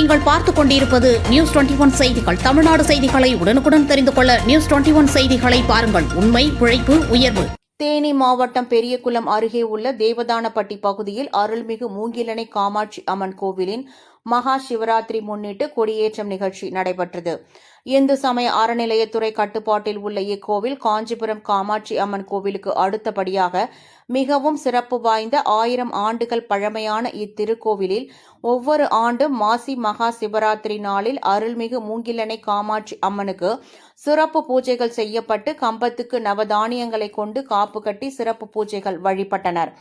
நீங்கள் பார்த்துக் கொண்டிருப்பது நியூஸ் 21 செய்திகள். தமிழ்நாடு செய்திகளை உடனுக்குடன் தெரிந்து கொள்ள நியூஸ் 21 செய்திகளை பாருங்கள். உண்மை, உழைப்பு, உயர்வு. தேனி மாவட்டம் பெரியகுளம் அருகே உள்ள தேவதானப்பட்டி பகுதியில் அருள்மிகு மூங்கிலணை காமாட்சி அம்மன் கோவிலின் மகா சிவராத்திரி முன்னிட்டு கொடியேற்றம் நிகழ்ச்சி நடைபெற்றது. இந்து சமய அறநிலையத்துறை கட்டுப்பாட்டில் உள்ள இக்கோவில் காஞ்சிபுரம் காமாட்சி அம்மன் கோவிலுக்கு அடுத்தபடியாக மிகவும் சிறப்பு வாய்ந்த 1000 ஆண்டுகள் பழமையான இத்திருக்கோவிலில் ஒவ்வொரு ஆண்டும் மாசி மகா சிவராத்திரி நாளில் அருள்மிகு மூங்கிலணை காமாட்சி அம்மனுக்கு சிறப்பு பூஜைகள் செய்யப்பட்டு கம்பத்துக்கு நவதானியங்களை கொண்டு காப்பு கட்டி சிறப்பு பூஜைகள் வழிபட்டனர்.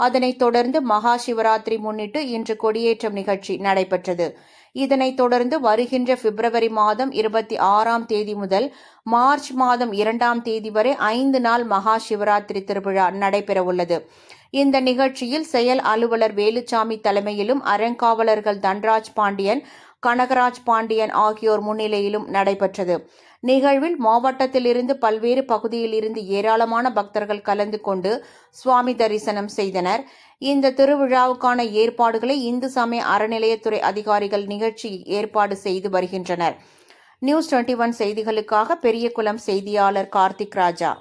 அதனைத் தொடர்ந்து மகா சிவராத்திரி முன்னிட்டு இன்று கொடியேற்றம் நிகழ்ச்சி நடைபெற்றது. இதனைத் தொடர்ந்து வருகின்ற பிப்ரவரி மாதம் 26ஆம் தேதி முதல் மார்ச் மாதம் 2ஆம் தேதி வரை 5 நாள் மகா சிவராத்திரி திருவிழா நடைபெறவுள்ளது. இந்த நிகழ்ச்சியில் செயல் அலுவலர் வேலுச்சாமி தலைமையிலும் அறங்காவலர்கள் தன்ராஜ் பாண்டியன், கனகராஜ் பாண்டியன் ஆகியோர் முன்னிலையிலும் நடைபெற்றது. நிகழ்வில் மாவட்டத்திலிருந்து பல்வேறு பகுதியிலிருந்து ஏராளமான பக்தர்கள் கலந்து கொண்டு சுவாமி தரிசனம் செய்தனர். இந்த திருவிழாவுக்கான ஏற்பாடுகளை இந்து சமய அறநிலையத்துறை அதிகாரிகள் நிகழ்ச்சி ஏற்பாடு செய்து வருகின்றனர். நியூஸ் 21 செய்திகளுக்காக பெரியகுளம் செய்தியாளர் கார்த்திக் ராஜா.